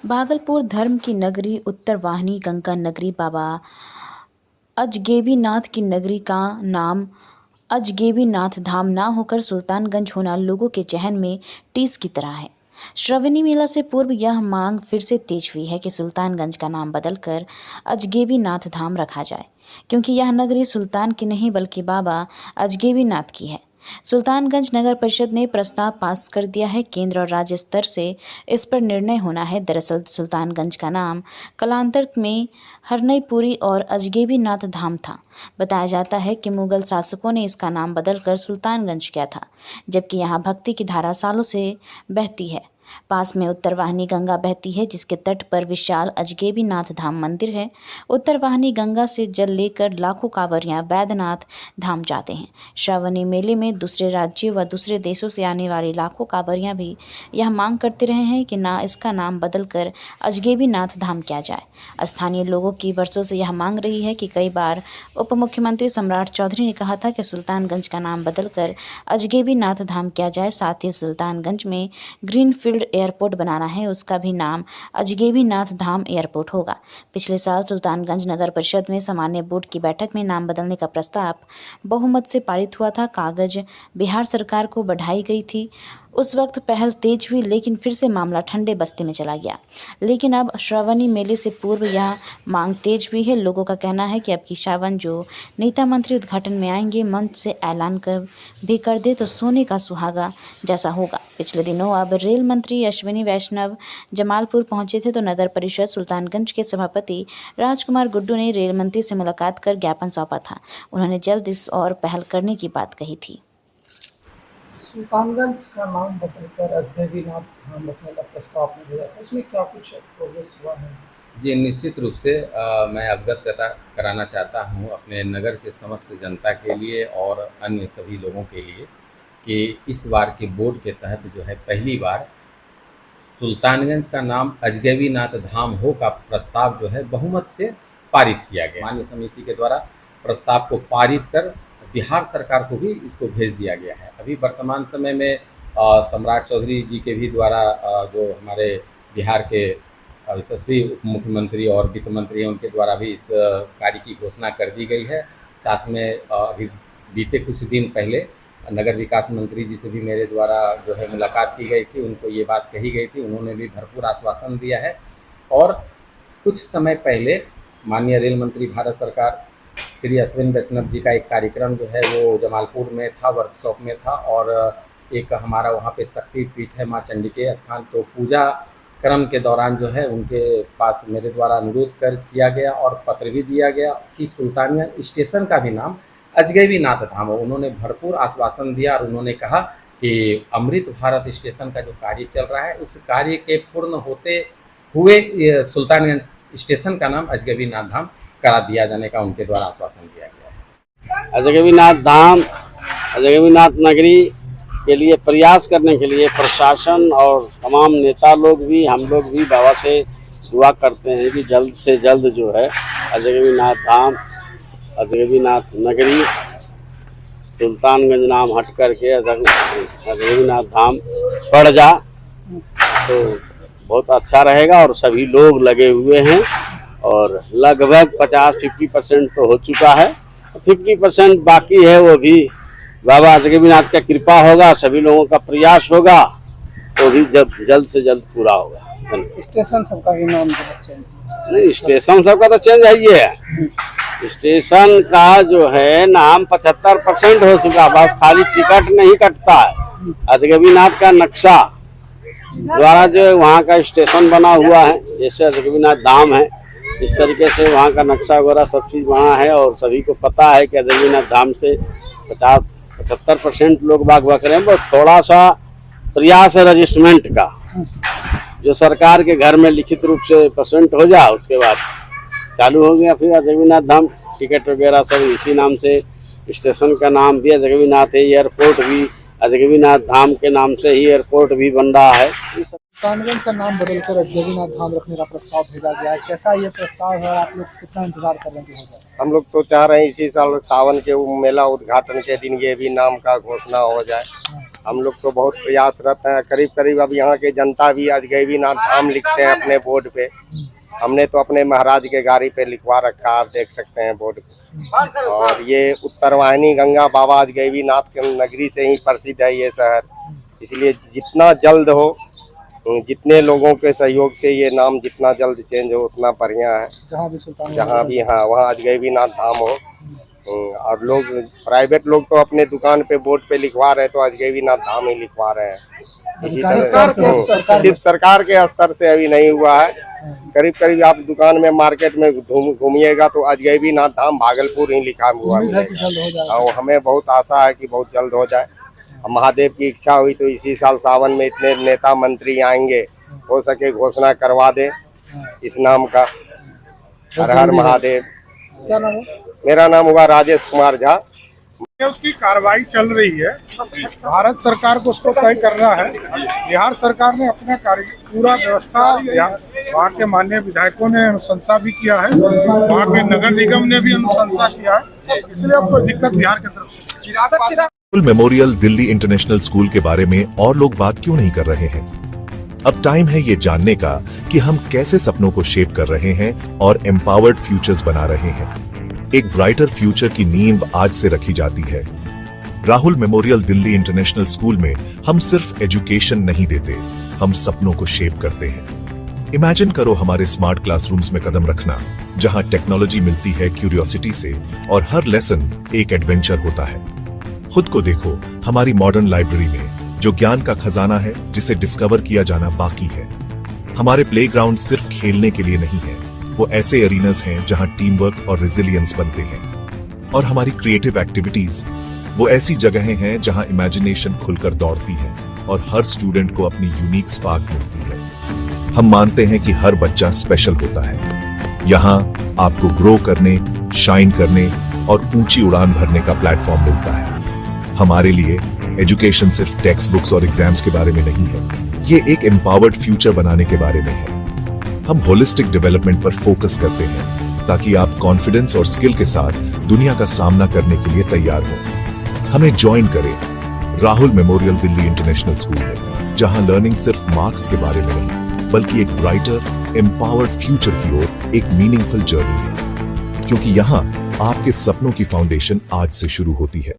भागलपुर धर्म की नगरी, उत्तर वाहिनी गंगा नगरी, बाबा अजगैबीनाथ की नगरी का नाम अजगैबीनाथ धाम ना होकर सुल्तानगंज होना लोगों के जहन में टीस की तरह है। श्रावणी मेला से पूर्व यह मांग फिर से तेज हुई है कि सुल्तानगंज का नाम बदलकर अजगैबीनाथ धाम रखा जाए, क्योंकि यह नगरी सुल्तान की नहीं बल्कि बाबा अजगैबीनाथ की है। सुल्तानगंज नगर परिषद ने प्रस्ताव पास कर दिया है। केंद्र और राज्य स्तर से इस पर निर्णय होना है। दरअसल सुल्तानगंज का नाम कालांतर में हरनईपुरी और अजगैबीनाथ धाम था। बताया जाता है कि मुगल शासकों ने इसका नाम बदलकर सुल्तानगंज किया था, जबकि यहाँ भक्ति की धारा सालों से बहती है। पास में उत्तर वाहिनी गंगा बहती है, जिसके तट पर विशाल अजगैबीनाथ धाम मंदिर है। उत्तर वाहिनी गंगा से जल लेकर लाखों कांवरियां बैद्यनाथ धाम जाते हैं। श्रावणी मेले में दूसरे राज्यों व दूसरे देशों से आने वाले लाखों कांवरियां भी यह मांग करते रहे हैं कि इसका नाम बदलकर अजगैबीनाथ धाम किया जाए। स्थानीय लोगों की वर्षों से यह मांग रही है कि कई बार उप मुख्यमंत्री सम्राट चौधरी ने कहा था कि सुल्तानगंज का नाम बदलकर अजगैबीनाथ धाम किया जाए। साथ ही सुल्तानगंज में ग्रीनफील्ड एयरपोर्ट बनाना है, उसका भी नाम अजगैबीनाथ धाम एयरपोर्ट होगा। पिछले साल सुल्तानगंज नगर परिषद में सामान्य बोर्ड की बैठक में नाम बदलने का प्रस्ताव बहुमत से पारित हुआ था। कागज बिहार सरकार को बढ़ाई गई थी। उस वक्त पहल तेज हुई, लेकिन फिर से मामला ठंडे बस्ते में चला गया। लेकिन अब श्रावणी मेले से पूर्व यह मांग तेज हुई है। लोगों का कहना है कि अब की श्रावण जो नेता मंत्री उद्घाटन में आएंगे, मंच से ऐलान कर दे तो सोने का सुहागा जैसा होगा। पिछले दिनों अब रेल मंत्री अश्विनी वैष्णव जमालपुर पहुंचे थे, तो नगर परिषद सुल्तानगंज के सभापति राजकुमार गुड्डू ने रेल मंत्री से मुलाकात कर ज्ञापन सौंपा था। उन्होंने जल्द इस और पहल करने की बात कही थी। सुल्तानगंज का नाम बदलकर अजगैबीनाथ धाम रखने का प्रस्ताव आपने दिया था, उसमें क्या कुछ प्रोग्रेस हुआ है? जी, निश्चित रूप से मैं अवगत कराना चाहता हूँ अपने नगर के समस्त जनता के लिए और अन्य सभी लोगों के लिए कि इस बार के बोर्ड के तहत जो है पहली बार सुल्तानगंज का नाम अजगैबीनाथ धाम हो का प्रस्ताव जो है बहुमत से पारित किया गया। मान्य समिति के द्वारा प्रस्ताव को पारित कर बिहार सरकार को भी इसको भेज दिया गया है। अभी वर्तमान समय में सम्राट चौधरी जी के भी द्वारा जो हमारे बिहार के यशस्वी उप मुख्यमंत्री और वित्त मंत्री हैं, उनके द्वारा भी इस कार्य की घोषणा कर दी गई है। साथ में अभी बीते कुछ दिन पहले नगर विकास मंत्री जी से भी मेरे द्वारा जो है मुलाकात की गई थी। उनको ये बात कही गई थी, उन्होंने भी भरपूर आश्वासन दिया है। और कुछ समय पहले माननीय रेल मंत्री भारत सरकार श्री अश्विनी वैष्णव जी का एक कार्यक्रम जो है वो जमालपुर में था, वर्कशॉप में था। और एक हमारा वहाँ पे शक्ति पीठ है माँ चंडी के स्थान, तो पूजा क्रम के दौरान जो है उनके पास मेरे द्वारा अनुरोध किया गया और पत्र भी दिया गया कि सुल्तानगंज स्टेशन का भी नाम अजगैबीनाथ धाम हो। उन्होंने भरपूर आश्वासन दिया और उन्होंने कहा कि अमृत भारत स्टेशन का जो कार्य चल रहा है उस कार्य के पूर्ण होते हुए सुल्तानगंज स्टेशन का नाम अजगैबीनाथ धाम करा दिया जाने का उनके द्वारा आश्वासन दिया गया है। अजगैबीनाथ धाम, अजगैबीनाथ नगरी के लिए प्रयास करने के लिए प्रशासन और तमाम नेता लोग भी, हम लोग भी बाबा से दुआ करते हैं कि जल्द से जल्द जो है अजगैबीनाथ धाम, अजगैबीनाथ नगरी, सुल्तानगंज नाम हट करके अजगैबीनाथ धाम पड़ जा तो बहुत अच्छा रहेगा। और सभी लोग लगे हुए हैं और लगभग 50-50% तो हो चुका है, 50% बाकी है। वो भी बाबा अजगैबीनाथ का कृपा होगा, सभी लोगों का प्रयास होगा तो भी जल्द से जल्द पूरा होगा। स्टेशन सबका भी नाम चेंज नहीं, स्टेशन सबका तो चेंज है। स्टेशन का जो है नाम 75% हो चुका, बस खाली टिकट नहीं कटता है। अजगैबीनाथ का नक्शा द्वारा जो वहाँ का स्टेशन बना हुआ है, जैसे अजगैबीनाथ धाम है इस तरीके से वहाँ का नक्शा वगैरह सब चीज़ वहाँ है। और सभी को पता है कि अजगैबीनाथ धाम से 50-75% लोग बाग रहे हैं। वो थोड़ा सा प्रयास है रजिस्ट्रमेंट का, जो सरकार के घर में लिखित रूप से परसेंट हो जाए उसके बाद चालू हो गया। फिर अजगैबीनाथ धाम टिकट वगैरह सब इसी नाम से, स्टेशन का नाम भी अजगैबीनाथ है, एयरपोर्ट भी अजगैबीनाथ धाम के नाम से ही एयरपोर्ट भी बन रहा है। सुल्तानगंज का नाम बदलकर अजगैबीनाथ धाम रखने का प्रस्ताव भेजा गया है, कैसा ये प्रस्ताव है? आप लोग कितना इंतजार कर रहे हैं? हम लोग तो चाह रहे हैं इसी साल सावन के मेला उद्घाटन के दिन ये भी नाम का घोषणा हो जाए। हम लोग तो बहुत प्रयासरत हैं। करीब करीब अब यहाँ के जनता भी अजगैबीनाथ धाम लिखते हैं अपने बोर्ड पे। हमने तो अपने महाराज के गाड़ी पे लिखवा रखा, आप देख सकते हैं बोर्ड पे। और ये उत्तरवाहिनी गंगा बाबा अजगैबीनाथ के नगरी से ही प्रसिद्ध है ये शहर, इसलिए जितना जल्द हो, जितने लोगों के सहयोग से ये नाम जितना जल्द चेंज हो उतना बढ़िया है। जहाँ भी हाँ वहाँ अजगैबीनाथ धाम हो। और लोग प्राइवेट लोग तो अपने दुकान पे बोर्ड पे लिखवा रहे हैं, तो अजगैबीनाथ धाम ही लिखवा रहे हैं। इसी तरह सिर्फ सरकार के स्तर से अभी नहीं हुआ है। करीब करीब आप दुकान में मार्केट में घूमिएगा तो अजगैबीनाथ धाम भागलपुर ही लिखा हुआ है। और हमें बहुत आशा है कि बहुत जल्द हो जाए। महादेव की इच्छा हुई तो इसी साल सावन में इतने नेता मंत्री आएंगे, हो सके घोषणा करवा दे इस नाम का। हर हर महादेव। क्या नाम है? मेरा नाम हुआ राजेश कुमार झा। उसकी कार्रवाई चल रही है। भारत सरकार को उसको तय करना है। बिहार सरकार ने अपना पूरा व्यवस्था, वहाँ के माननीय विधायकों ने अनुशंसा भी किया है, वहाँ के नगर निगम ने भी अनुशंसा किया है, इसलिए अब कोई दिक्कत बिहार की तरफ से। Rahul memorial Delhi international school के बारे में और लोग बात क्यों नहीं कर रहे हैं? अब टाइम है ये जानने का कि हम कैसे सपनों को शेप कर रहे हैं और एम्पावर्ड फ्यूचर्स बना रहे हैं। एक ब्राइटर फ्यूचर की नींव आज से रखी जाती है। Rahul memorial Delhi international school में हम सिर्फ एजुकेशन नहीं देते, हम सपनों को शेप करते हैं। इमेजिन करो हमारे स्मार्ट क्लासरूम्स में कदम रखना, जहां टेक्नोलॉजी मिलती है क्यूरियोसिटी से और हर लेसन एक एडवेंचर होता है। खुद को देखो हमारी मॉडर्न लाइब्रेरी में, जो ज्ञान का खजाना है जिसे डिस्कवर किया जाना बाकी है। हमारे प्लेग्राउंड सिर्फ खेलने के लिए नहीं है, वो ऐसे एरीनास हैं जहां टीम वर्क और रेजिलियंस बनते हैं। और हमारी क्रिएटिव एक्टिविटीज वो ऐसी जगहें हैं जहां इमेजिनेशन खुलकर दौड़ती है और हर स्टूडेंट को अपनी यूनिक स्पार्क मिलती है। हम मानते हैं कि हर बच्चा स्पेशल होता है। यहाँ आपको ग्रो करने, शाइन करने और ऊंची उड़ान भरने का प्लेटफॉर्म मिलता है। हमारे लिए एजुकेशन सिर्फ टेक्स्ट बुक्स और एग्जाम्स के बारे में नहीं है, ये एक एम्पावर्ड फ्यूचर बनाने के बारे में है। हम होलिस्टिक डेवलपमेंट पर फोकस करते हैं ताकि आप कॉन्फिडेंस और स्किल के साथ दुनिया का सामना करने के लिए तैयार हो। हमें ज्वाइन करें Rahul memorial Delhi international school में, जहां लर्निंग सिर्फ मार्क्स के बारे में नहीं, बल्कि एक ब्राइटर एम्पावर्ड फ्यूचर की ओर एक मीनिंगफुल जर्नी है। क्योंकि यहाँ आपके सपनों की फाउंडेशन आज से शुरू होती है।